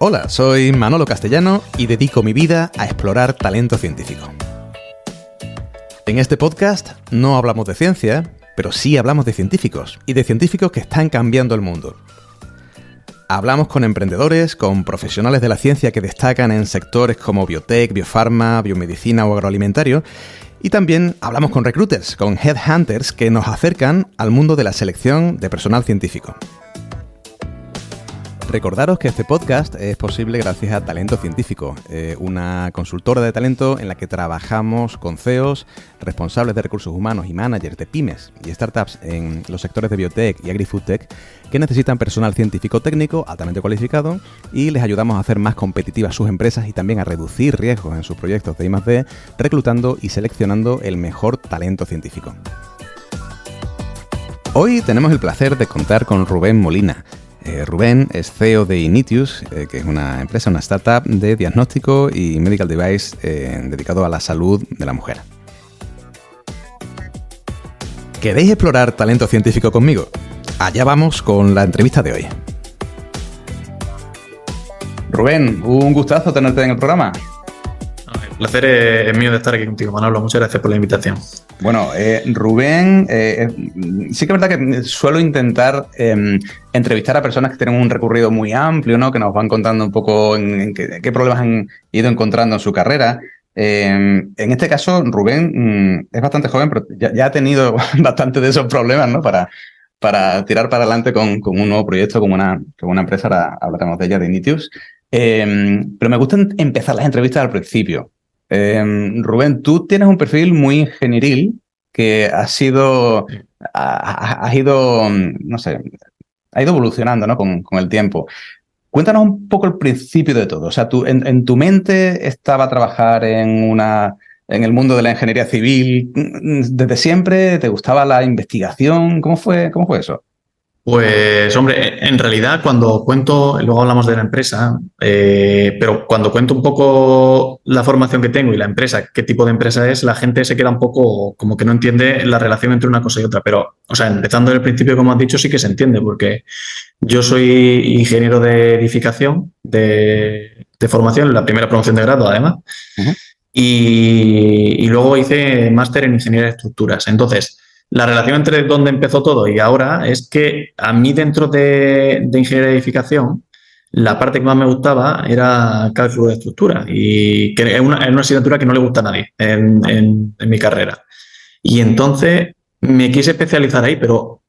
Hola, soy Manolo Castellano y dedico mi vida a explorar talento científico. En este podcast no hablamos de ciencia, pero sí hablamos de científicos, y de científicos que están cambiando el mundo. Hablamos con emprendedores, con profesionales de la ciencia que destacan en sectores como biotech, biofarma, biomedicina o agroalimentario, y también hablamos con recruiters, con headhunters que nos acercan al mundo de la selección de personal científico. Recordaros que este podcast es posible gracias a Talento Científico, una consultora de talento en la que trabajamos con CEOs, responsables de recursos humanos y managers de pymes y startups en los sectores de biotech y agri-foodtech que necesitan personal científico técnico altamente cualificado y les ayudamos a hacer más competitivas sus empresas y también a reducir riesgos en sus proyectos de I+D, reclutando y seleccionando el mejor talento científico. Hoy tenemos el placer de contar con Rubén Molina. Rubén es CEO de Initius, que es una empresa, una startup de diagnóstico y medical device dedicado a la salud de la mujer. ¿Queréis explorar talento científico conmigo? Allá vamos con la entrevista de hoy. Rubén, un gustazo tenerte en el programa. El placer es mío de estar aquí contigo, Manolo. Muchas gracias por la invitación. Bueno, Rubén, sí que es verdad que suelo intentar entrevistar a personas que tienen un recorrido muy amplio, ¿no? Que nos van contando un poco en qué problemas han ido encontrando en su carrera. En este caso, Rubén es bastante joven, pero ya ha tenido bastante de esos problemas, ¿no? Para tirar para adelante con un nuevo proyecto, con una empresa, ahora hablaremos de ella, de Initius. Pero me gusta empezar las entrevistas al principio. Rubén, tú tienes un perfil muy ingenieril que ha ido, no sé, ha ido evolucionando, ¿no? con el tiempo. Cuéntanos un poco el principio de todo. O sea, tú en tu mente estaba trabajar en el mundo de la ingeniería civil desde siempre. ¿Te gustaba la investigación? ¿Cómo fue eso? Pues, hombre, en realidad cuando cuento, luego hablamos de la empresa, pero cuando cuento un poco la formación que tengo y la empresa, qué tipo de empresa es, la gente se queda un poco como que no entiende la relación entre una cosa y otra. Pero, o sea, empezando del principio, como has dicho, sí que se entiende, porque yo soy ingeniero de edificación, de formación, la primera promoción de grado, además, y luego hice máster en ingeniería de estructuras. Entonces, la relación entre dónde empezó todo y ahora es que a mí dentro de ingeniería de edificación la parte que más me gustaba era cálculo de estructura y que es una asignatura que no le gusta a nadie en mi carrera. Y entonces me quise especializar ahí, pero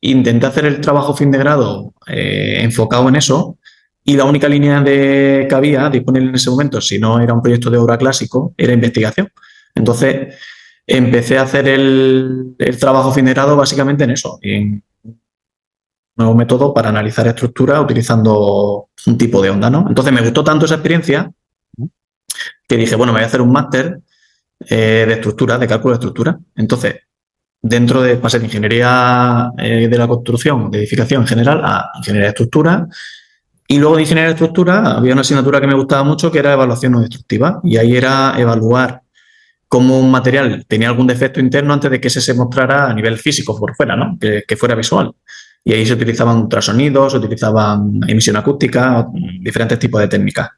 intenté hacer el trabajo fin de grado enfocado en eso y la única línea que había disponible en ese momento, si no era un proyecto de obra clásico, era investigación. Entonces empecé a hacer el trabajo fin de grado básicamente en eso, en un nuevo método para analizar estructuras utilizando un tipo de onda, ¿no? Entonces me gustó tanto esa experiencia que dije, bueno, me voy a hacer un máster de estructura, de cálculo de estructura. Entonces, pasé de ingeniería de la construcción, de edificación en general, a ingeniería de estructura. Y luego de ingeniería de estructura había una asignatura que me gustaba mucho que era evaluación no destructiva. Y ahí era evaluar cómo un material tenía algún defecto interno antes de que ese se mostrara a nivel físico por fuera, ¿no? Que fuera visual. Y ahí se utilizaban ultrasonidos, se utilizaban emisión acústica, diferentes tipos de técnicas.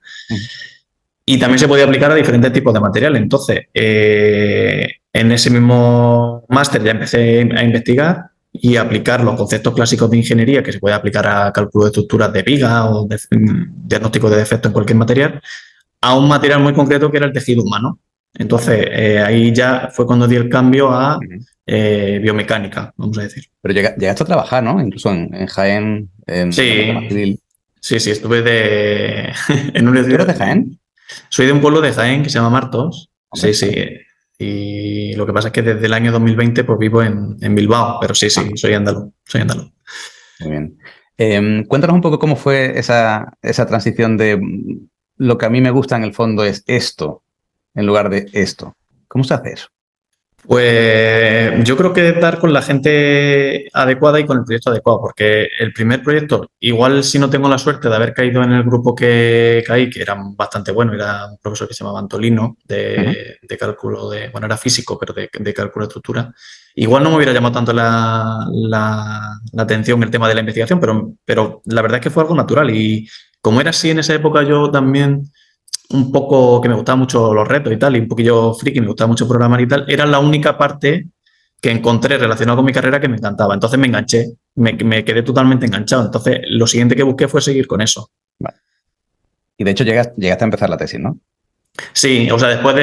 Y también se podía aplicar a diferentes tipos de materiales. Entonces, en ese mismo máster ya empecé a investigar y a aplicar los conceptos clásicos de ingeniería que se puede aplicar a cálculo de estructuras de viga o diagnóstico de defectos en cualquier material, a un material muy concreto que era el tejido humano. Entonces, ahí ya fue cuando di el cambio a biomecánica, vamos a decir. Pero llegaste a trabajar, ¿no? Incluso en Jaén, en sí, civil. Sí, estuve en un... ¿Tú eres de Jaén? Soy de un pueblo de Jaén que se llama Martos. Hombre, sí. Y lo que pasa es que desde el año 2020 pues vivo en Bilbao, pero sí, soy andaluz. Muy bien. Cuéntanos un poco cómo fue esa transición de lo que a mí me gusta en el fondo es esto, en lugar de esto. ¿Cómo se hace eso? Pues yo creo que dar con la gente adecuada y con el proyecto adecuado, porque el primer proyecto, igual si no tengo la suerte de haber caído en el grupo que caí, que era bastante bueno, era un profesor que se llamaba Antolino, de cálculo bueno, era físico, pero de cálculo de estructura, igual no me hubiera llamado tanto la atención el tema de la investigación, pero la verdad es que fue algo natural y como era así en esa época, yo también un poco que me gustaban mucho los retos y tal, y un poquillo friki, me gustaba mucho programar y tal, era la única parte que encontré relacionada con mi carrera que me encantaba. Entonces me enganché, me quedé totalmente enganchado. Entonces lo siguiente que busqué fue seguir con eso. Vale. Y de hecho llegaste a empezar la tesis, ¿no? Sí, o sea, después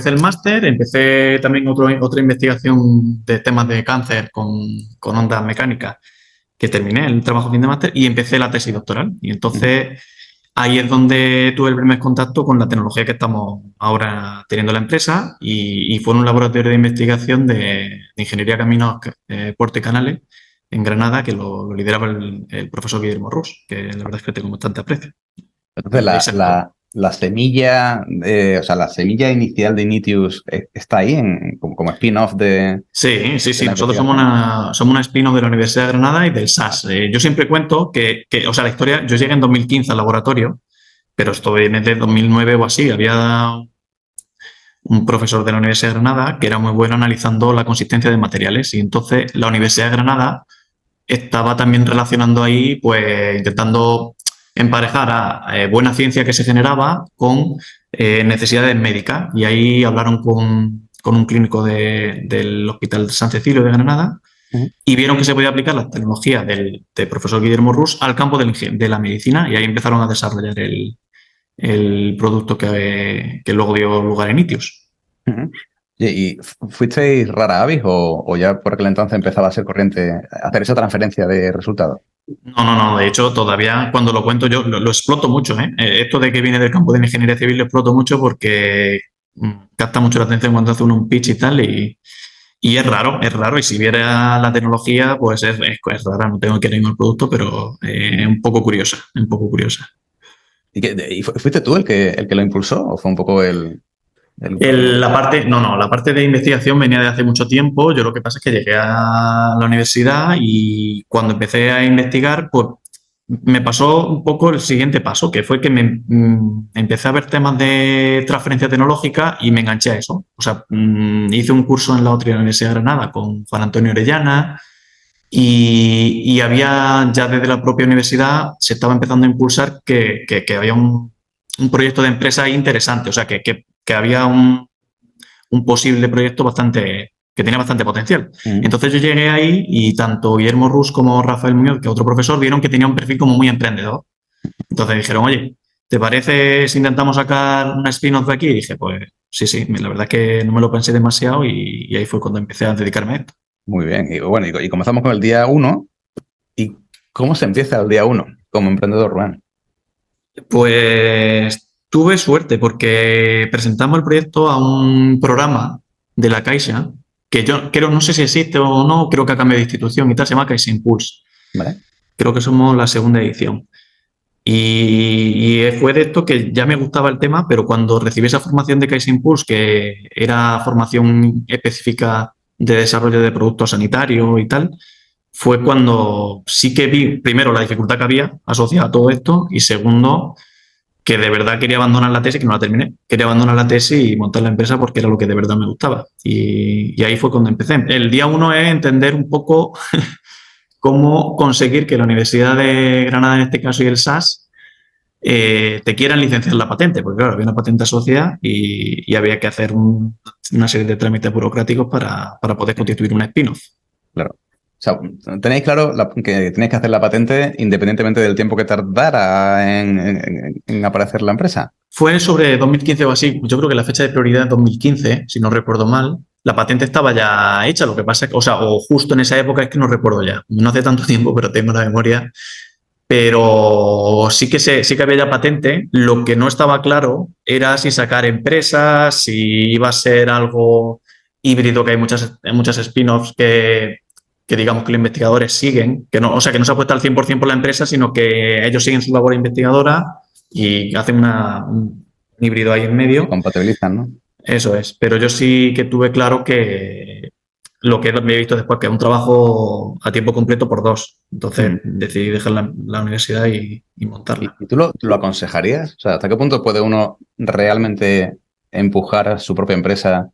del máster empecé también otra investigación de temas de cáncer con ondas mecánicas, que terminé el trabajo fin de máster y empecé la tesis doctoral. Y entonces ahí es donde tuve el primer contacto con la tecnología que estamos ahora teniendo la empresa y fue en un laboratorio de investigación de ingeniería caminos, puertos y canales en Granada, que lo lideraba el profesor Guillermo Rus, que la verdad es que tengo bastante aprecio. Entonces, De ahí sacó. la semilla, o sea, la semilla inicial de Initius está ahí como spin-off Sí, sí, de sí. la Nosotros investigación. somos una spin-off de la Universidad de Granada y del SAS. Yo siempre cuento o sea, la historia, yo llegué en 2015 al laboratorio, pero esto viene de 2009 o así. Había un profesor de la Universidad de Granada que era muy bueno analizando la consistencia de materiales y entonces la Universidad de Granada estaba también relacionando ahí, pues intentando emparejar a buena ciencia que se generaba con necesidades médicas y ahí hablaron con un clínico del Hospital San Cecilio de Granada Ujú. y vieron que se podía aplicar la tecnología del profesor Guillermo Rus al campo de la medicina y ahí empezaron a desarrollar el producto que luego dio lugar en Itius. Ujú. ¿Y fuisteis rara avis o ya por aquel entonces empezaba a ser corriente hacer esa transferencia de resultados? No, no, no. De hecho, todavía cuando lo cuento yo lo exploto mucho, ¿eh? Esto de que viene del campo de la ingeniería civil lo exploto mucho porque capta mucho la atención cuando hace uno un pitch y tal. Y es raro, es raro. Y si viera la tecnología, pues es rara. No tengo que ir el producto, pero es un poco curiosa, un poco curiosa. ¿Y fuiste tú el que lo impulsó o fue un poco el La parte de investigación venía de hace mucho tiempo. Yo lo que pasa es que llegué a la universidad y cuando empecé a investigar, pues me pasó un poco el siguiente paso, que fue que empecé a ver temas de transferencia tecnológica y me enganché a eso. O sea, hice un curso en la otra Universidad de Granada con Juan Antonio Orellana y había ya desde la propia universidad se estaba empezando a impulsar que había un proyecto de empresa interesante, o sea, que había un posible proyecto que tenía bastante potencial. Ujú. Entonces yo llegué ahí y tanto Guillermo Rus como Rafael Muñoz, que otro profesor, vieron que tenía un perfil como muy emprendedor. Entonces dijeron, oye, ¿te parece si intentamos sacar una spin-off de aquí? Y dije, pues sí, sí, la verdad es que no me lo pensé demasiado y ahí fue cuando empecé a dedicarme a esto. Muy bien. Y bueno, y comenzamos con el día uno. ¿Y cómo se empieza el día uno como emprendedor, Rubén? Pues tuve suerte porque presentamos el proyecto a un programa de la Caixa, que yo creo, no sé si existe o no, creo que ha cambiado de institución y tal, se llama Caixa Impulse. ¿Vale? Creo que somos la segunda edición. Y fue de esto que ya me gustaba el tema, pero cuando recibí esa formación de Caixa Impulse, que era formación específica de desarrollo de productos sanitarios y tal, fue cuando sí que vi, primero, la dificultad que había asociada a todo esto y segundo, que de verdad quería abandonar la tesis, que no la terminé. Quería abandonar la tesis y montar la empresa porque era lo que de verdad me gustaba. Y ahí fue cuando empecé. El día uno es entender un poco cómo conseguir que la Universidad de Granada, en este caso, y el SAS, te quieran licenciar la patente, porque claro, había una patente asociada y había que hacer una serie de trámites burocráticos para poder constituir un spin-off. Claro. O sea, tenéis claro que tenéis que hacer la patente independientemente del tiempo que tardara en aparecer la empresa. Fue sobre 2015 o así. Yo creo que la fecha de prioridad es 2015, si no recuerdo mal. La patente estaba ya hecha, lo que pasa es que, o sea, o justo en esa época es que no recuerdo ya. No hace tanto tiempo, pero tengo la memoria. Pero sí que había ya patente. Lo que no estaba claro era si sacar empresas, si iba a ser algo híbrido, que hay muchas spin-offs que digamos que los investigadores siguen, que no, o sea, que no se apuesta al 100% por la empresa, sino que ellos siguen su labor investigadora y hacen un híbrido ahí en Se medio. compatibilizan, ¿no? Eso es. Pero yo sí que tuve claro que lo que me he visto después, que es un trabajo a tiempo completo por dos. Entonces Mm. decidí dejar la universidad y montarla. ¿Y tú lo aconsejarías? O sea, ¿hasta qué punto puede uno realmente empujar a su propia empresa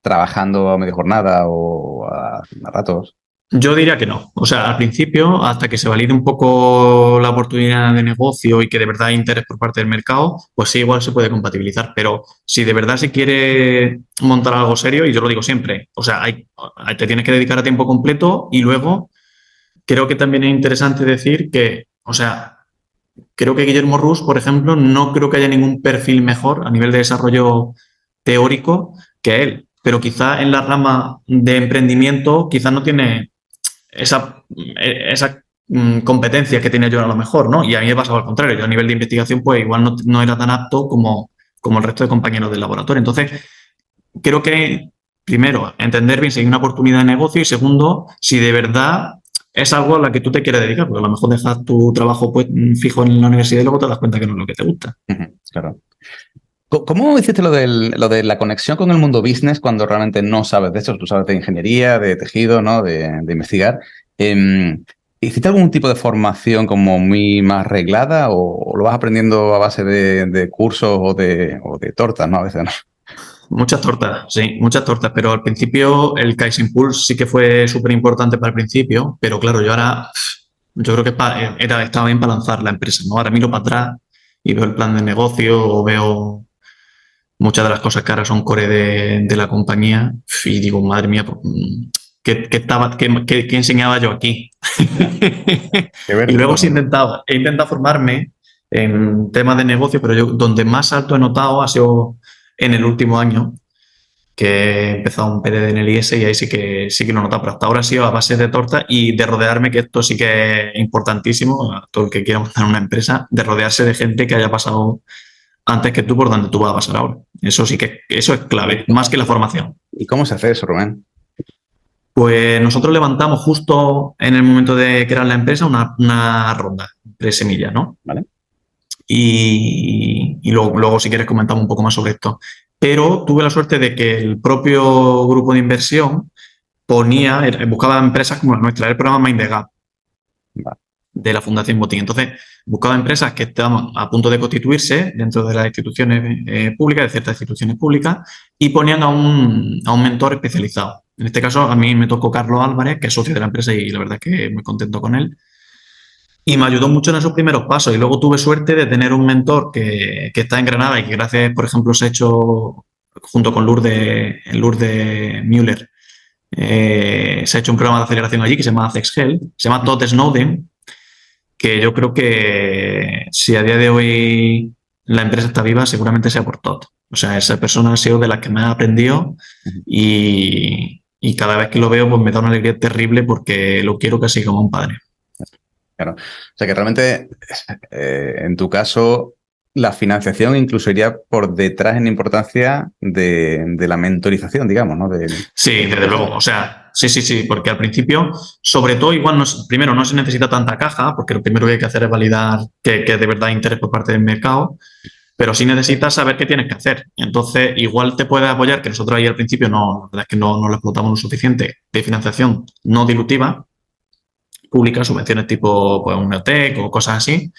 trabajando a media jornada o a ratos? Yo diría que no. O sea, al principio, hasta que se valide un poco la oportunidad de negocio y que de verdad hay interés por parte del mercado, pues sí, igual se puede compatibilizar. Pero si de verdad se quiere montar algo serio, y yo lo digo siempre, o sea, te tienes que dedicar a tiempo completo y luego creo que también es interesante decir que, o sea, creo que Guillermo Rus, por ejemplo, no creo que haya ningún perfil mejor a nivel de desarrollo teórico que él. Pero quizá en la rama de emprendimiento, quizás no tiene esa competencia que tenía yo a lo mejor, ¿no? Y a mí me pasaba al contrario. Yo a nivel de investigación, pues igual no era tan apto como el resto de compañeros del laboratorio. Entonces, creo que, primero, entender bien si hay una oportunidad de negocio y segundo, si de verdad es algo a lo que tú te quieres dedicar, porque a lo mejor dejas tu trabajo pues, fijo en la universidad y luego te das cuenta que no es lo que te gusta. Claro. ¿Cómo hiciste lo de la conexión con el mundo business cuando realmente no sabes de eso? Tú sabes de ingeniería, de tejido, ¿no? De investigar. ¿Hiciste algún tipo de formación como muy más reglada o lo vas aprendiendo a base de cursos o de tortas, ¿no? A veces, ¿no? Muchas tortas, sí, muchas tortas, pero al principio el Kaizen Pulse sí que fue súper importante para el principio, pero claro, yo creo que estaba bien para lanzar la empresa, ¿no? Ahora miro para atrás y veo el plan de negocio o veo muchas de las cosas que ahora son core de la compañía y digo, madre mía, pues, ¿qué enseñaba yo aquí? Qué Y vértigo, luego ¿no? he intentado formarme en temas de negocio, pero yo donde más alto he notado ha sido en el último año, que he empezado un PDD en el IS y ahí sí que lo he notado, pero hasta ahora ha sido a base de torta y de rodearme, que esto sí que es importantísimo, a todo el que quiera montar una empresa, de rodearse de gente que haya pasado antes que tú por donde tú vas a pasar ahora. Eso es clave, más que la formación. ¿Y cómo se hace eso, Rubén? Pues nosotros levantamos justo en el momento de crear la empresa una ronda de semillas, ¿no? ¿Vale? Y luego, si quieres, comentamos un poco más sobre esto. Pero tuve la suerte de que el propio grupo de inversión buscaba empresas como la nuestra, el programa Mind the Gap Vale. de la Fundación Botín. Entonces, buscaba empresas que estaban a punto de constituirse dentro de las instituciones públicas, de ciertas instituciones públicas, y ponían a un mentor especializado. En este caso, a mí me tocó Carlos Álvarez, que es socio de la empresa y la verdad es que muy contento con él. Y me ayudó mucho en esos primeros pasos. Y luego tuve suerte de tener un mentor que está en Granada y que gracias, por ejemplo, se ha hecho junto con Lourdes Müller, se ha hecho un programa de aceleración allí que se llama ACEXGEL, se llama Todd Snowden, que yo creo que si a día de hoy la empresa está viva, seguramente sea por Todd. O sea, esa persona ha sido de las que me ha aprendido y cada vez que lo veo pues me da una alegría terrible porque lo quiero casi como un padre. Claro. O sea que realmente, en tu caso, la financiación incluso iría por detrás en importancia de la mentorización, digamos, ¿no? Sí, desde luego. O sea, sí, porque al principio, sobre todo, igual primero no se necesita tanta caja, porque lo primero que hay que hacer es validar que de verdad hay interés por parte del mercado, pero sí necesitas saber qué tienes que hacer. Entonces, igual te puede apoyar, que nosotros ahí al principio no, la verdad es que no lo explotamos lo suficiente, de financiación no dilutiva, pública, subvenciones tipo pues, un Neotec o cosas así,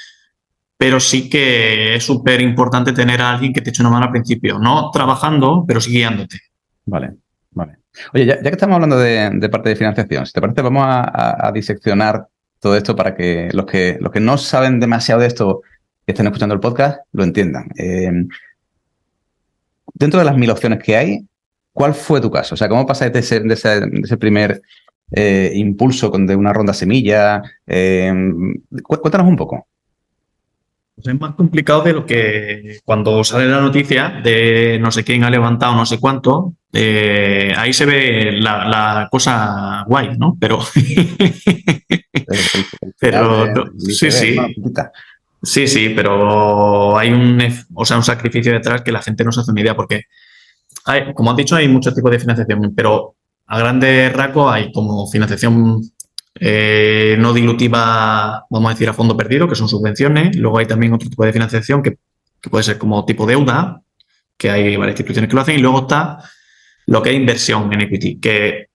pero sí que es súper importante tener a alguien que te eche una mano al principio, no trabajando, pero sí guiándote. Vale, vale. Oye, ya que estamos hablando de parte de financiación, si te parece, vamos a diseccionar todo esto para que los que no saben demasiado de esto, que estén escuchando el podcast, lo entiendan. Dentro de las 1000 opciones que hay, ¿cuál fue tu caso? O sea, ¿cómo pasaste de ese primer impulso de una ronda semilla? Cuéntanos un poco. Pues es más complicado de lo que cuando sale la noticia de no sé quién ha levantado no sé cuánto, ahí se ve la cosa guay, ¿no? Pero, El final pero del sí, iceberg, ¿no? sí, sí, pero hay un sacrificio detrás que la gente no se hace una idea porque como has dicho, hay muchos tipos de financiación, pero a grandes rasgos hay como financiación no dilutiva, vamos a decir, a fondo perdido, que son subvenciones. Luego hay también otro tipo de financiación que puede ser como tipo deuda, que hay varias instituciones que lo hacen. Y luego está lo que es inversión en equity, que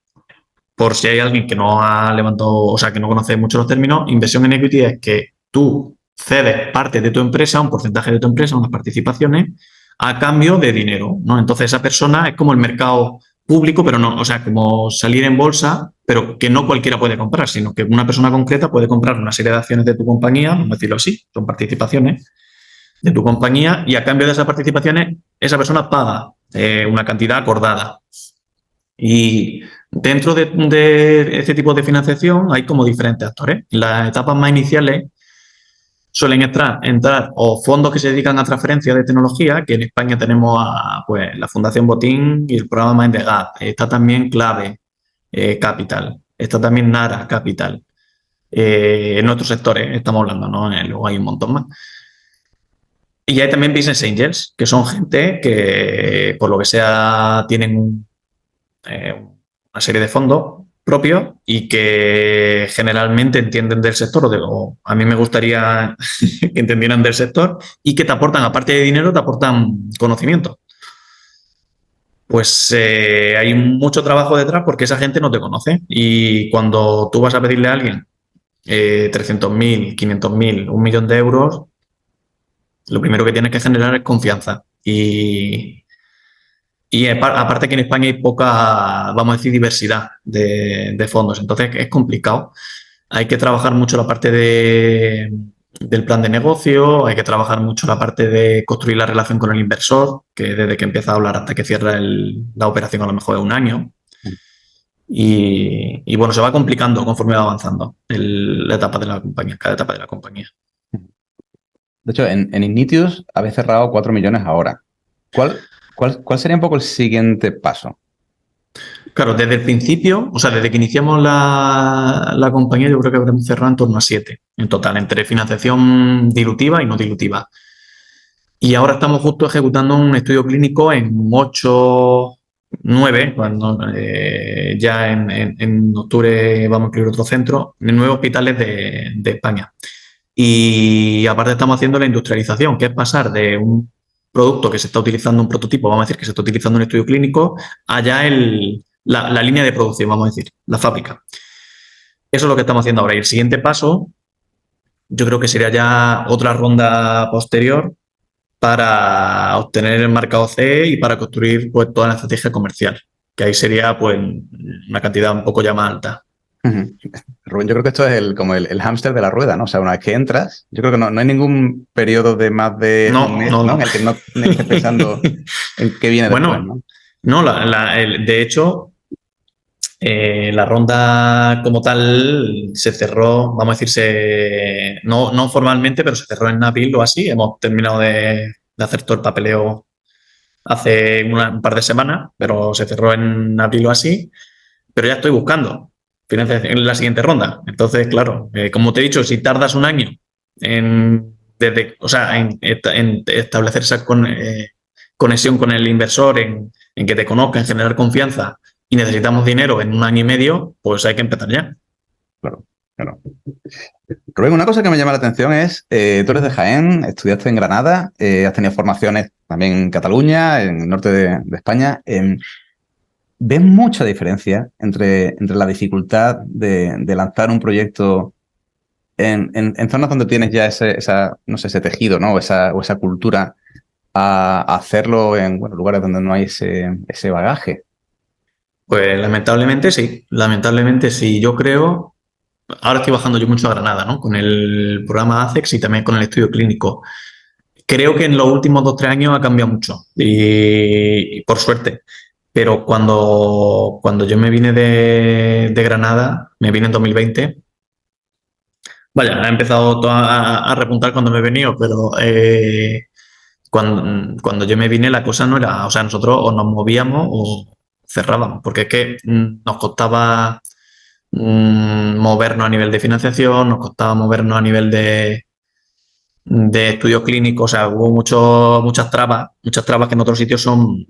por si hay alguien que no ha levantado, o sea, que no conoce mucho los términos, inversión en equity es que tú cedes parte de tu empresa, un porcentaje de tu empresa, unas participaciones, a cambio de dinero, ¿no? Entonces esa persona es como el mercado público, pero no, o sea, como salir en bolsa, pero que no cualquiera puede comprar, sino que una persona concreta puede comprar una serie de acciones de tu compañía, vamos a decirlo así, son participaciones de tu compañía, y a cambio de esas participaciones, esa persona paga una cantidad acordada. Y dentro de este tipo de financiación hay como diferentes actores. En las etapas más iniciales suelen entrar o fondos que se dedican a transferencia de tecnología, que en España tenemos pues, la Fundación Botín y el programa Mind the Gap. Está también Clave Capital. Está también Nara Capital. En otros sectores estamos hablando, ¿no? Luego hay un montón más. Y hay también Business Angels, que son gente que, por lo que sea, tienen una serie de fondos propios y que generalmente entienden del sector, o a mí me gustaría que entendieran del sector, y que te aportan, aparte de dinero, te aportan conocimiento. Pues hay mucho trabajo detrás porque esa gente no te conoce, y cuando tú vas a pedirle a alguien 300.000, 500.000, 1.000.000 de euros, lo primero que tienes que generar es confianza. Y aparte que en España hay poca, vamos a decir, diversidad de fondos. Entonces es complicado. Hay que trabajar mucho la parte del plan de negocio, hay que trabajar mucho la parte de construir la relación con el inversor, que desde que empieza a hablar hasta que cierra la operación a lo mejor es un año. Y bueno, se va complicando conforme va avanzando la etapa de la compañía, cada etapa de la compañía. De hecho, en Ignitius habéis cerrado 4 millones ahora. ¿Cuál sería un poco el siguiente paso? Claro, desde el principio, o sea, desde que iniciamos la compañía, yo creo que habremos cerrado en torno a 7 en total, entre financiación dilutiva y no dilutiva. Y ahora estamos justo ejecutando un estudio clínico en 8, 9, cuando ya en octubre vamos a incluir otro centro, en 9 hospitales de España. Y aparte estamos haciendo la industrialización, que es pasar de un producto que se está utilizando, un prototipo, vamos a decir, que se está utilizando en un estudio clínico, allá la línea de producción, vamos a decir, la fábrica. Eso es lo que estamos haciendo ahora. Y el siguiente paso, yo creo que sería ya otra ronda posterior para obtener el mercado CE y para construir pues, toda la estrategia comercial, que ahí sería pues una cantidad un poco ya más alta. Rubén, yo creo que esto es como el hámster de la rueda, ¿no? O sea, una vez que entras, yo creo que no hay ningún periodo de más de un mes, ¿no? En el que no estés pensando en qué viene después, ¿no? No, de hecho, la ronda como tal se cerró, vamos a decir, no formalmente, pero se cerró en abril o así. Hemos terminado de hacer todo el papeleo hace un par de semanas, pero se cerró en abril o así. Pero ya estoy buscando en la siguiente ronda. Entonces, claro, como te he dicho, si tardas un año en establecer esa conexión con el inversor, en que te conozca, en generar confianza, y necesitamos dinero en un año y medio, pues hay que empezar ya. Claro. Rubén, una cosa que me llama la atención es, tú eres de Jaén, estudiaste en Granada, has tenido formaciones también en Cataluña, en el norte de España. ¿Ves mucha diferencia entre la dificultad de lanzar un proyecto en zonas donde tienes ya ese tejido, ¿no? o esa cultura, a hacerlo en lugares donde no hay ese bagaje? Pues lamentablemente sí. Yo creo, ahora estoy bajando yo mucho a Granada, ¿no? Con el programa ACEX y también con el estudio clínico. Creo que en los últimos 2 o 3 años ha cambiado mucho y por suerte. Pero cuando yo me vine de Granada, me vine en 2020, vaya, ha empezado a repuntar cuando me he venido, pero cuando yo me vine la cosa no era, o sea, nosotros o nos movíamos o cerrábamos, porque es que nos costaba movernos a nivel de financiación, nos costaba movernos a nivel de estudios clínicos, o sea, hubo muchas trabas que en otros sitios son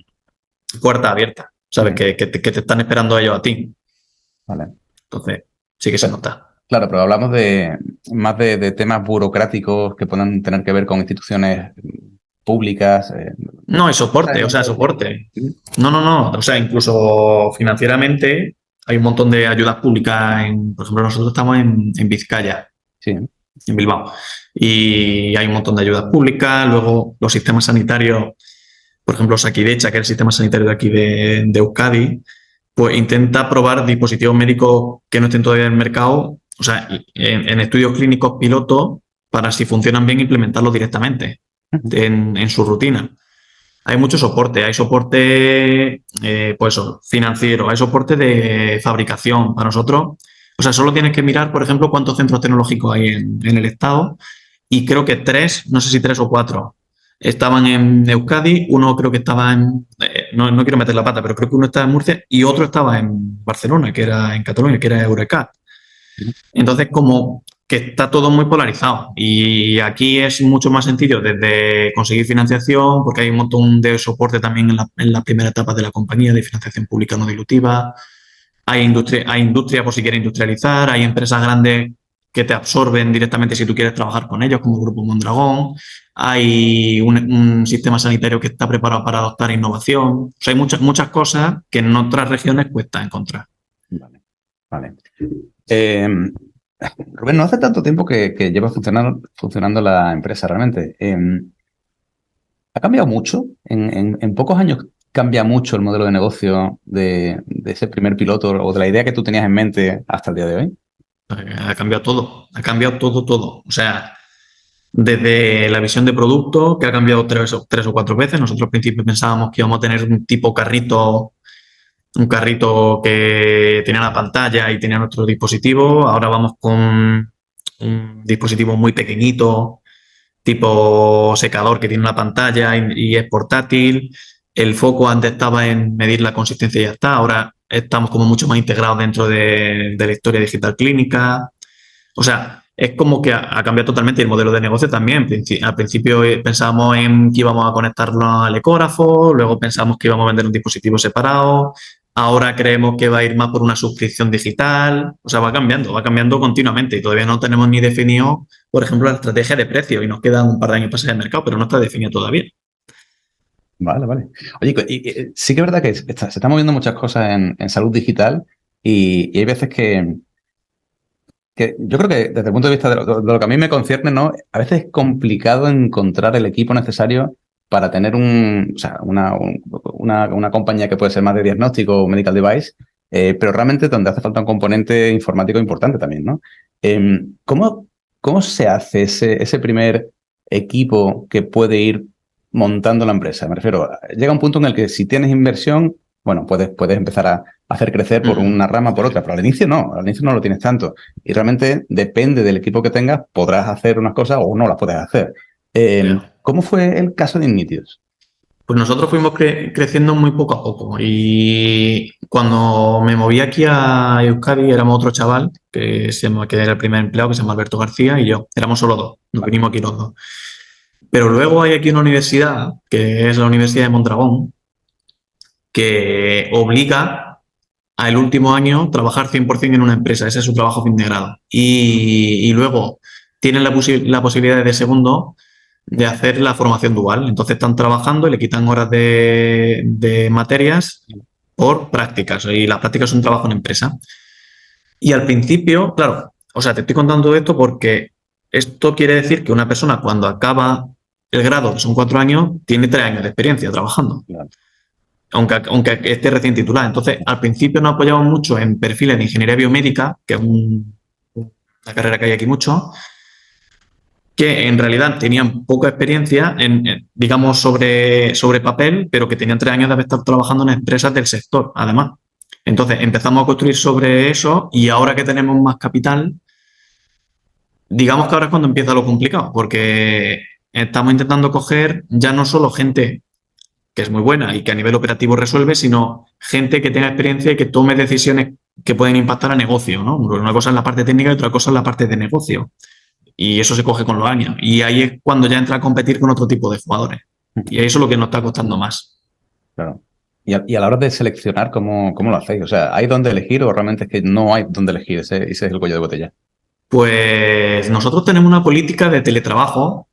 puertas abiertas, ¿sabes? Que te están esperando ellos a ti. Vale. Entonces, sí que se nota. Claro, pero hablamos más de temas burocráticos que puedan tener que ver con instituciones públicas. No, es soporte, soporte. No. O sea, incluso financieramente hay un montón de ayudas públicas. Por ejemplo, nosotros estamos en Vizcaya, sí, en Bilbao, y hay un montón de ayudas públicas. Luego, los sistemas sanitarios por ejemplo, Osakidecha, que es el sistema sanitario de aquí de Euskadi, pues intenta probar dispositivos médicos que no estén todavía en el mercado, o sea, en estudios clínicos pilotos, para si funcionan bien implementarlos directamente en su rutina. Hay mucho soporte, hay soporte pues financiero, hay soporte de fabricación. Para nosotros, o sea, solo tienes que mirar, por ejemplo, cuántos centros tecnológicos hay en el estado, y creo que 3, no sé si 3 o 4, estaban en Euskadi, uno creo que estaba en, no quiero meter la pata, pero creo que uno estaba en Murcia y otro estaba en Barcelona, que era en Cataluña, que era Eurecat. Entonces, como que está todo muy polarizado, y aquí es mucho más sencillo desde conseguir financiación, porque hay un montón de soporte también en la primera etapa de la compañía, de financiación pública no dilutiva. Hay industria por si quieres industrializar, hay empresas grandes que te absorben directamente si tú quieres trabajar con ellos, como Grupo Mondragón. Hay un sistema sanitario que está preparado para adoptar innovación. O sea, hay muchas cosas que en otras regiones cuesta encontrar. Vale, vale. Rubén, no hace tanto tiempo que lleva funcionando la empresa realmente. ¿Ha cambiado mucho? En pocos años cambia mucho el modelo de negocio de ese primer piloto o de la idea que tú tenías en mente hasta el día de hoy. Ha cambiado todo, todo. O sea, desde la visión de producto, que ha cambiado 3 o 4 veces. Nosotros al principio pensábamos que íbamos a tener un carrito que tenía la pantalla y tenía nuestro dispositivo. Ahora vamos con un dispositivo muy pequeñito, tipo secador, que tiene una pantalla y es portátil. El foco antes estaba en medir la consistencia y ya está. Ahora estamos como mucho más integrados dentro de la historia digital clínica. O sea, es como que ha cambiado totalmente el modelo de negocio también. Al principio pensábamos en que íbamos a conectarlo al ecógrafo, luego pensamos que íbamos a vender un dispositivo separado, ahora creemos que va a ir más por una suscripción digital. O sea, va cambiando continuamente, y todavía no tenemos ni definido, por ejemplo, la estrategia de precio, y nos quedan un par de años para salir al mercado, pero no está definido todavía. Vale, vale. Oye, sí que es verdad que se están moviendo muchas cosas en salud digital, y hay veces que yo creo que desde el punto de vista de lo que a mí me concierne, ¿no? A veces es complicado encontrar el equipo necesario para tener una compañía que puede ser más de diagnóstico o medical device, pero realmente donde hace falta un componente informático importante también, ¿no? ¿Cómo se hace ese primer equipo que puede ir montando la empresa? Me refiero, llega un punto en el que si tienes inversión, bueno, puedes empezar a hacer crecer por una rama por otra, pero al inicio no lo tienes tanto. Y realmente depende del equipo que tengas, podrás hacer unas cosas o no las puedes hacer. ¿Cómo fue el caso de Ignitius? Pues nosotros fuimos creciendo muy poco a poco, y cuando me moví aquí a Euskadi éramos otro chaval que era el primer empleado, que se llama Alberto García, y yo. Éramos solo 2, nos vinimos aquí los 2. Pero luego hay aquí una universidad, que es la Universidad de Mondragón, que obliga al último año trabajar 100% en una empresa. Ese es su trabajo fin de grado. Y luego tienen la posibilidad de segundo de hacer la formación dual. Entonces están trabajando y le quitan horas de materias por prácticas, y las prácticas son trabajo en empresa. Y al principio, claro, o sea, te estoy contando esto porque esto quiere decir que una persona, cuando acaba el grado, que son 4 años, tiene 3 años de experiencia trabajando. Claro. Aunque esté recién titulada. Entonces, al principio nos apoyamos mucho en perfiles de ingeniería biomédica, que es una carrera que hay aquí mucho, que en realidad tenían poca experiencia, digamos, sobre papel, pero que tenían 3 años de haber estado trabajando en empresas del sector, además. Entonces, empezamos a construir sobre eso, y ahora que tenemos más capital, digamos que ahora es cuando empieza lo complicado, porque estamos intentando coger ya no solo gente que es muy buena y que a nivel operativo resuelve, sino gente que tenga experiencia y que tome decisiones que pueden impactar a negocio, ¿no? Una cosa es la parte técnica y otra cosa es la parte de negocio. Y eso se coge con los años. Y ahí es cuando ya entra a competir con otro tipo de jugadores. Y eso es lo que nos está costando más. Claro. Y a la hora de seleccionar, ¿cómo lo hacéis? O sea, ¿hay dónde elegir o realmente es que no hay dónde elegir? Ese es el cuello de botella. Pues nosotros tenemos una política de teletrabajo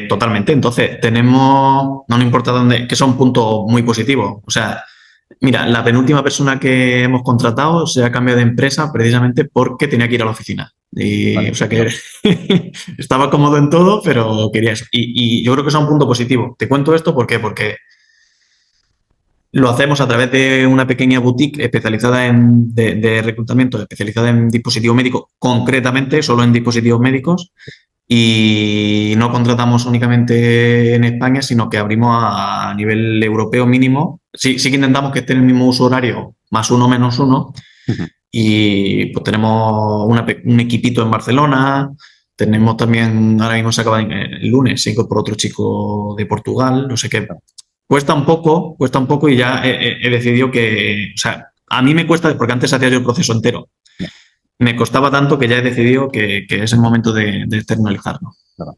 totalmente. Entonces, no nos importa dónde, que son puntos muy positivos. O sea, Mira, la penúltima persona que hemos contratado se ha cambiado de empresa precisamente porque tenía que ir a la oficina. Vale. O sea que estaba cómodo en todo, pero quería eso. Y yo creo que eso es un punto positivo. Te cuento esto ¿por qué? Porque lo hacemos a través de una pequeña boutique especializada de reclutamiento, especializada en dispositivos médicos, concretamente solo en dispositivos médicos, y no contratamos únicamente en España, sino que abrimos a nivel europeo mínimo. Sí que intentamos que esté en el mismo uso horario, +1, -1, Ujú. y pues tenemos un equipito en Barcelona. Tenemos también, ahora mismo se acaba el lunes, se incorporó otro chico de Portugal, no sé qué. Cuesta un poco y ya he decidido que, o sea, a mí me cuesta, porque antes hacía yo el proceso entero. Ya, Me costaba tanto que ya he decidido que es el momento de externalizarlo. claro.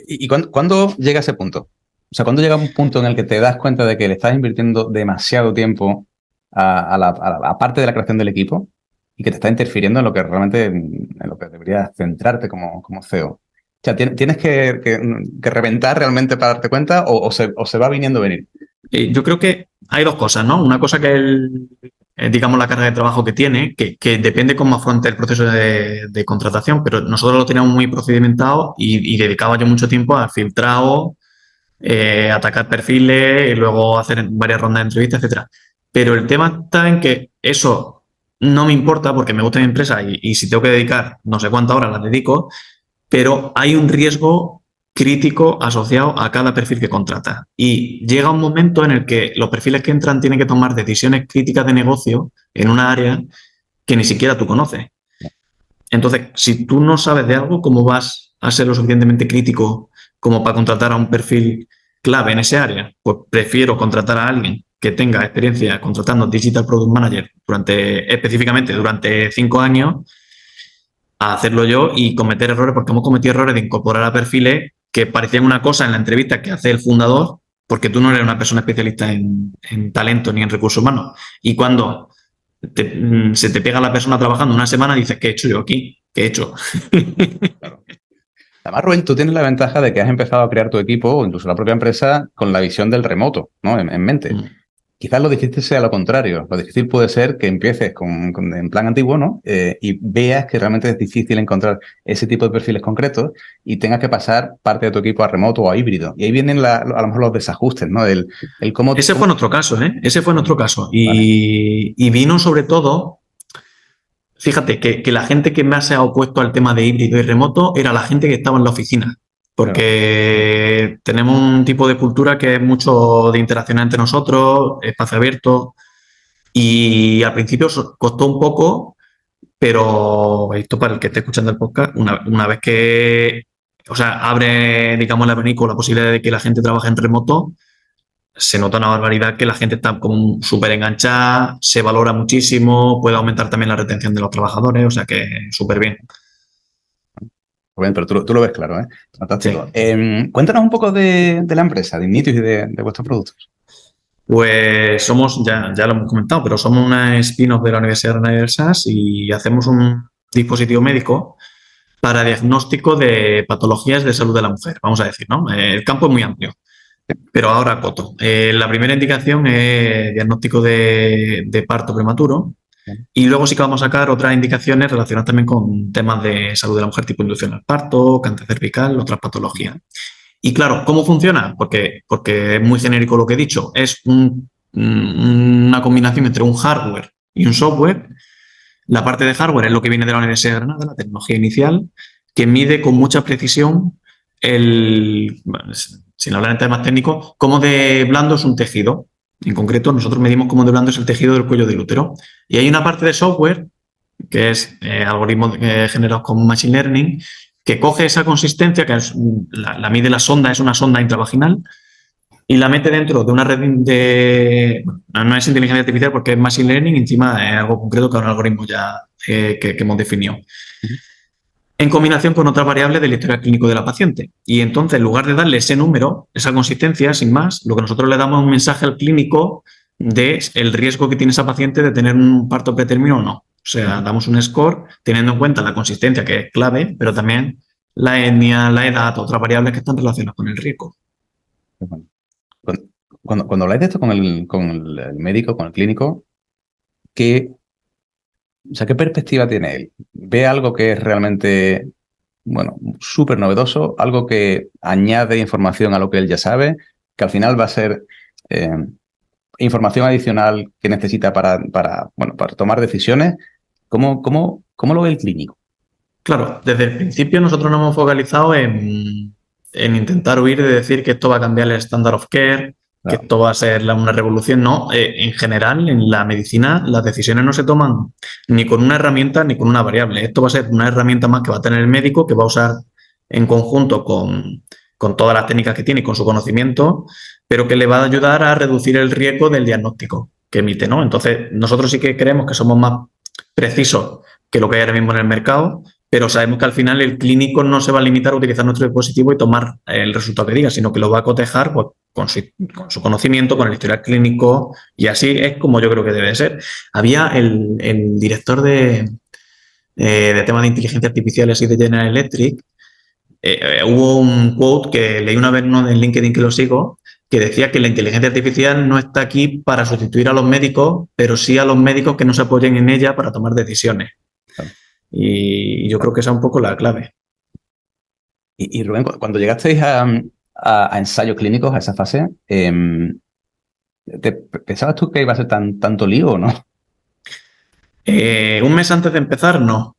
¿Y cuándo llega ese punto? O sea, ¿cuándo llega un punto en el que te das cuenta de que le estás invirtiendo demasiado tiempo a parte de la creación del equipo y que te está interfiriendo en lo que realmente, en lo que deberías centrarte como CEO? O sea, ¿tienes que reventar realmente para darte cuenta o se va viniendo a venir? Yo creo que hay dos cosas, ¿no? Una cosa que digamos, la carga de trabajo que tiene, que depende cómo afronte el proceso de contratación, pero nosotros lo teníamos muy procedimentado y dedicaba yo mucho tiempo al filtrado, atacar perfiles y luego hacer varias rondas de entrevistas, etcétera. Pero el tema está en que eso no me importa porque me gusta mi empresa y si tengo que dedicar no sé cuántas horas las dedico, pero hay un riesgo crítico asociado a cada perfil que contrata. Y llega un momento en el que los perfiles que entran tienen que tomar decisiones críticas de negocio en una área que ni siquiera tú conoces. Entonces, si tú no sabes de algo, ¿cómo vas a ser lo suficientemente crítico como para contratar a un perfil clave en ese área? Pues prefiero contratar a alguien que tenga experiencia contratando Digital Product Manager específicamente durante 5 años, a hacerlo yo y cometer errores, porque hemos cometido errores de incorporar a perfiles que parecían una cosa en la entrevista que hace el fundador, porque tú no eres una persona especialista en talento ni en recursos humanos. Y cuando se te pega la persona trabajando una semana, dices, ¿qué he hecho yo aquí? ¿Qué he hecho? Claro. Además, Rubén, tú tienes la ventaja de que has empezado a crear tu equipo o incluso la propia empresa con la visión del remoto, ¿no? En mente. Quizás lo difícil sea lo contrario. Lo difícil puede ser que empieces en plan antiguo, ¿no? Y veas que realmente es difícil encontrar ese tipo de perfiles concretos y tengas que pasar parte de tu equipo a remoto o a híbrido. Y ahí vienen a lo mejor los desajustes, ¿no? El cómo... Ese fue nuestro caso, ¿eh? Ese fue nuestro caso. Vale. Y vino sobre todo, fíjate, que la gente que más se ha opuesto al tema de híbrido y remoto era la gente que estaba en la oficina. Claro. Porque tenemos un tipo de cultura que es mucho de interacción entre nosotros, espacio abierto. Y al principio costó un poco, pero esto para el que esté escuchando el podcast, una vez que, o sea, abre, digamos, el abanico la posibilidad de que la gente trabaje en remoto, se nota una barbaridad que la gente está como súper enganchada, se valora muchísimo, puede aumentar también la retención de los trabajadores, o sea que súper bien. Rubén, pero tú lo ves claro, ¿eh? Sí. Fantástico. Cuéntanos un poco de la empresa, de Ignitus y de vuestros productos. Pues somos, ya lo hemos comentado, pero somos una spin-off de la Universidad de Granada SAS y hacemos un dispositivo médico para diagnóstico de patologías de salud de la mujer, vamos a decir, ¿no? El campo es muy amplio, pero ahora acoto. La primera indicación es diagnóstico de parto prematuro y luego sí que vamos a sacar otras indicaciones relacionadas también con temas de salud de la mujer, tipo inducción al parto, cáncer cervical, otras patologías. Y claro, ¿cómo funciona? Porque es muy genérico lo que he dicho. Es una combinación entre un hardware y un software. La parte de hardware es lo que viene de la Universidad de Granada, la tecnología inicial, que mide con mucha precisión sin hablar en temas técnicos, cómo de blando es un tejido. En concreto, nosotros medimos cómo de blando es el tejido del cuello del útero. Y hay una parte de software, que es algoritmos generados con Machine Learning, que coge esa consistencia, que la mide la sonda, es una sonda intravaginal, y la mete dentro de una red de... No es inteligencia artificial porque es Machine Learning, y encima es algo concreto que es un algoritmo ya que hemos definido. En combinación con otras variables del historial clínico de la paciente. Y entonces, en lugar de darle ese número, esa consistencia, sin más, lo que nosotros le damos es un mensaje al clínico de el riesgo que tiene esa paciente de tener un parto pretérmino o no. O sea, damos un score teniendo en cuenta la consistencia, que es clave, pero también la etnia, la edad, otras variables que están relacionadas con el riesgo. Bueno, Cuando habláis de esto con el médico, con el clínico, ¿qué perspectiva tiene él? ¿Ve algo que es realmente, bueno, súper novedoso, algo que añade información a lo que él ya sabe, que al final va a ser información adicional que necesita para tomar decisiones? ¿Cómo lo ve el clínico? Claro, desde el principio nosotros nos hemos focalizado en intentar huir de decir que esto va a cambiar el standard of care, que Claro. esto va a ser una revolución. No, en general, en la medicina, las decisiones no se toman ni con una herramienta ni con una variable. Esto va a ser una herramienta más que va a tener el médico, que va a usar en conjunto con todas las técnicas que tiene y con su conocimiento, pero que le va a ayudar a reducir el riesgo del diagnóstico que emite, ¿no? Entonces, nosotros sí que creemos que somos más precisos que lo que hay ahora mismo en el mercado, pero sabemos que al final el clínico no se va a limitar a utilizar nuestro dispositivo y tomar el resultado que diga, sino que lo va a cotejar pues, con su conocimiento, con el historial clínico, y así es como yo creo que debe ser. Había el director de temas de inteligencia artificial así de General Electric. Hubo un quote que leí una vez en LinkedIn, que lo sigo, que decía que la inteligencia artificial no está aquí para sustituir a los médicos, pero sí a los médicos que no se apoyen en ella para tomar decisiones. Claro. Y yo creo que esa es un poco la clave. Y Rubén, cuando llegasteis a ensayos clínicos, a esa fase, ¿pensabas tú que iba a ser tanto lío o no? Un mes antes de empezar, no.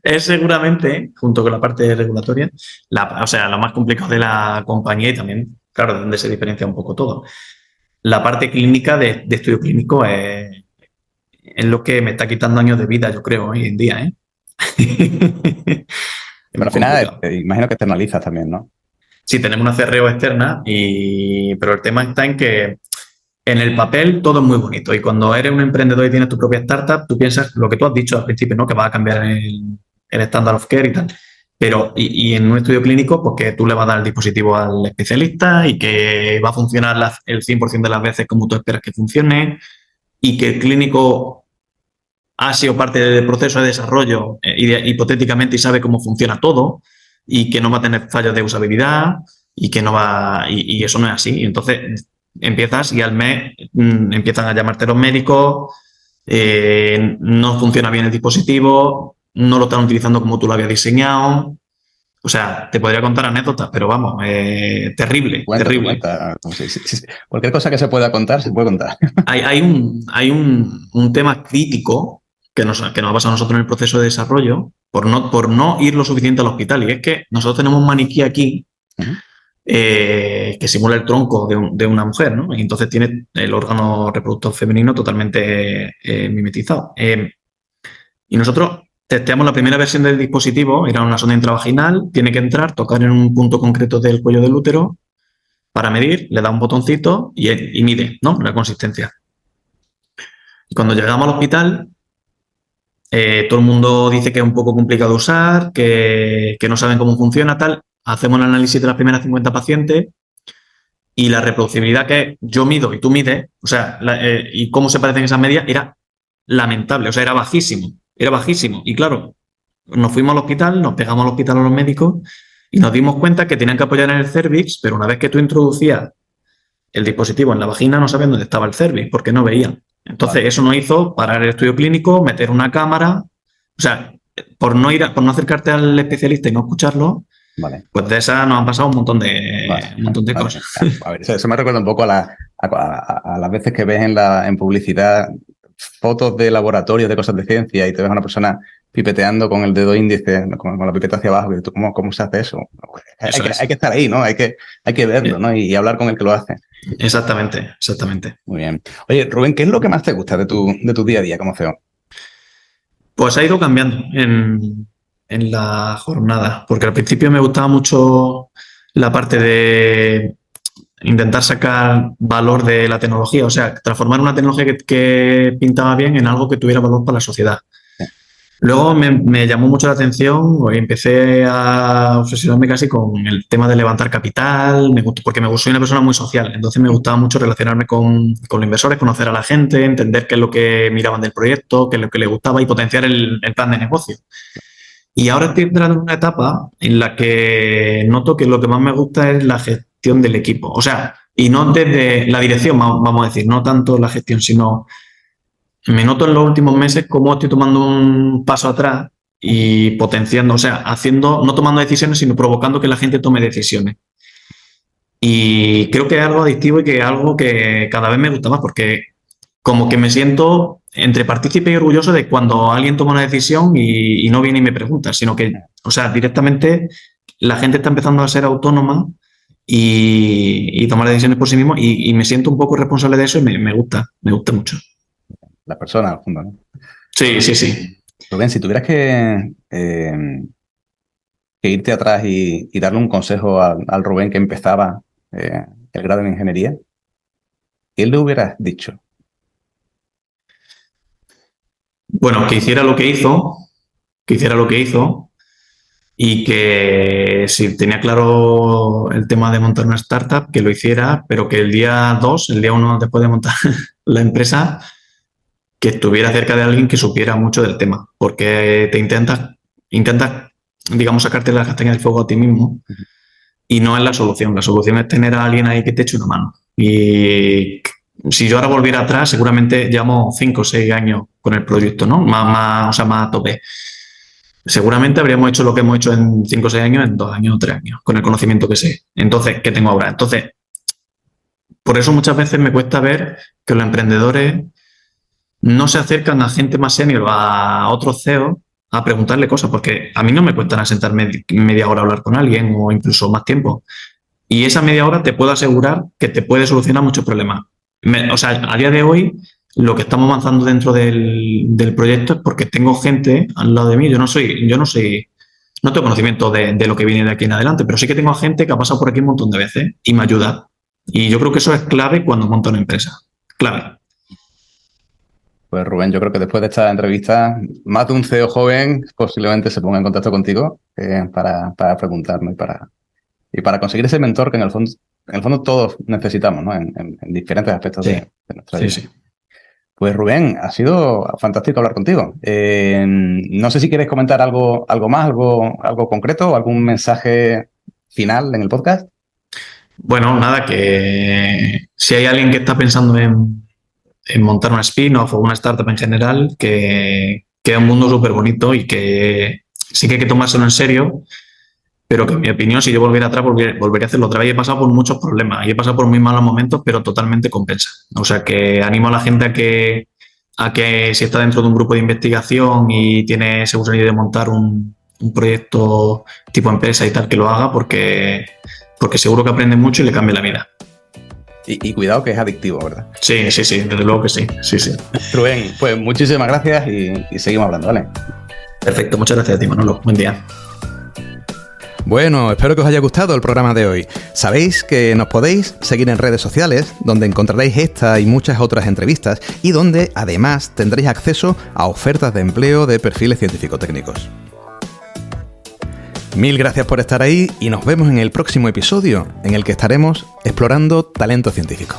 Es seguramente, junto con la parte regulatoria, lo más complicado de la compañía, y también, claro, de donde se diferencia un poco todo. La parte clínica de estudio clínico es lo que me está quitando años de vida, yo creo, hoy en día, ¿eh? Pero al final, imagino que externalizas también, ¿no? Sí, tenemos una CRO externa, pero el tema está en que en el papel todo es muy bonito, y cuando eres un emprendedor y tienes tu propia startup, tú piensas lo que tú has dicho al principio, ¿no? Que va a cambiar el standard of care y tal. Pero, y en un estudio clínico, pues que tú le vas a dar el dispositivo al especialista y que va a funcionar el 100% de las veces como tú esperas que funcione, y que el clínico ha sido parte del proceso de desarrollo hipotéticamente, y sabe cómo funciona todo, y que no va a tener fallos de usabilidad, y que no va, y eso no es así. Y entonces empiezas y al mes empiezan a llamarte los médicos, no funciona bien el dispositivo, no lo están utilizando como tú lo habías diseñado. O sea, te podría contar anécdotas, pero vamos, terrible, terrible. Cuenta. Sí. Cualquier cosa que se pueda contar, se puede contar. Hay un tema crítico que nos ha pasado a nosotros en el proceso de desarrollo por no ir lo suficiente al hospital. Y es que nosotros tenemos un maniquí aquí que simula el tronco de una mujer, ¿no? Y entonces tiene el órgano reproductor femenino totalmente mimetizado. Y nosotros testeamos la primera versión del dispositivo, era una sonda intravaginal, tiene que entrar, tocar en un punto concreto del cuello del útero para medir, le da un botoncito y mide, ¿no? La consistencia. Y cuando llegamos al hospital, todo el mundo dice que es un poco complicado de usar, que no saben cómo funciona, tal. Hacemos el análisis de las primeras 50 pacientes y la reproducibilidad que yo mido y tú mides, o sea, y cómo se parecen esas medias, era lamentable, o sea, era bajísimo. Y claro, nos fuimos al hospital, nos pegamos al hospital a los médicos y nos dimos cuenta que tenían que apoyar en el cervix, pero una vez que tú introducías el dispositivo en la vagina, no sabían dónde estaba el cervix porque no veían. Entonces, eso nos hizo parar el estudio clínico, meter una cámara. O sea, por no acercarte al especialista y no escucharlo, Vale. Pues de esa nos han pasado un montón de cosas. A ver, eso me recuerda un poco a las veces que ves en publicidad fotos de laboratorios de cosas de ciencia y te ves a una persona pipeteando con el dedo índice, con la pipeta hacia abajo, y tú, ¿cómo se hace eso? Hay que estar ahí, ¿no? Hay que verlo, ¿no? Y hablar con el que lo hace. Exactamente. Muy bien. Oye, Rubén, ¿qué es lo que más te gusta de tu día a día como CEO? Pues ha ido cambiando en la jornada, porque al principio me gustaba mucho la parte de intentar sacar valor de la tecnología, o sea, transformar una tecnología que pintaba bien en algo que tuviera valor para la sociedad. Sí. Luego me llamó mucho la atención y empecé a obsesionarme casi con el tema de levantar capital, porque soy una persona muy social, entonces me gustaba mucho relacionarme con los inversores, conocer a la gente, entender qué es lo que miraban del proyecto, qué es lo que les gustaba y potenciar el plan de negocio. Y ahora estoy entrando en una etapa en la que noto que lo que más me gusta es gestión del equipo. O sea, y no desde la dirección, vamos a decir, no tanto la gestión, sino me noto en los últimos meses cómo estoy tomando un paso atrás y potenciando, o sea, no tomando decisiones, sino provocando que la gente tome decisiones. Y creo que es algo adictivo y que es algo que cada vez me gusta más, porque como que me siento entre partícipe y orgulloso de cuando alguien toma una decisión y no viene y me pregunta, sino que, o sea, directamente la gente está empezando a ser autónoma y tomar decisiones por sí mismo y me siento un poco responsable de eso y me gusta mucho. La persona, al fondo, ¿no? Sí. Rubén, si tuvieras que irte atrás y darle un consejo al Rubén que empezaba el grado en ingeniería, ¿qué le hubieras dicho? Bueno, que hiciera lo que hizo y que si tenía claro el tema de montar una startup, que lo hiciera, pero que el día 1 después de montar la empresa, que estuviera cerca de alguien que supiera mucho del tema, porque te intentas, digamos, sacarte las castañas del fuego a ti mismo y no es la solución. La solución es tener a alguien ahí que te eche una mano. Y si yo ahora volviera atrás, seguramente llevamos 5 o 6 años con el proyecto, ¿no? Más a tope. Seguramente habríamos hecho lo que hemos hecho en 5 o 6 años, en 2 años o 3 años, con el conocimiento que sé. Entonces, ¿qué tengo ahora? Entonces, por eso muchas veces me cuesta ver que los emprendedores no se acercan a gente más senior, a otros CEOs, a preguntarle cosas, porque a mí no me cuesta sentarme media hora a hablar con alguien o incluso más tiempo. Y esa media hora te puedo asegurar que te puede solucionar muchos problemas. O sea, a día de hoy, lo que estamos avanzando dentro del proyecto es porque tengo gente al lado de mí. Yo no tengo conocimiento de lo que viene de aquí en adelante, pero sí que tengo gente que ha pasado por aquí un montón de veces y me ayuda. Y yo creo que eso es clave cuando monto una empresa. Clave. Pues Rubén, yo creo que después de esta entrevista, más de un CEO joven posiblemente se ponga en contacto contigo para preguntarme y para conseguir ese mentor que en el fondo todos necesitamos, ¿no? En diferentes aspectos de nuestra vida. Sí. Pues Rubén, ha sido fantástico hablar contigo. No sé si quieres comentar algo más, algo concreto, algún mensaje final en el podcast. Bueno, nada, que si hay alguien que está pensando en montar una spin-off o una startup en general, que es un mundo súper bonito y que sí que hay que tomárselo en serio, pero que en mi opinión, si yo volviera atrás, volvería a hacerlo otra vez. Y he pasado por muchos problemas y he pasado por muy malos momentos, pero totalmente compensa. O sea, que animo a la gente a que si está dentro de un grupo de investigación y tiene ese gusanillo de montar un proyecto tipo empresa y tal, que lo haga, porque seguro que aprende mucho y le cambia la vida. Y cuidado que es adictivo, ¿verdad? Sí, desde luego que sí. Rubén, pues muchísimas gracias y seguimos hablando, ¿vale? Perfecto, muchas gracias a ti, Manolo. Buen día. Bueno, espero que os haya gustado el programa de hoy. Sabéis que nos podéis seguir en redes sociales, donde encontraréis esta y muchas otras entrevistas y donde además tendréis acceso a ofertas de empleo de perfiles científico-técnicos. Mil gracias por estar ahí y nos vemos en el próximo episodio, en el que estaremos explorando talento científico.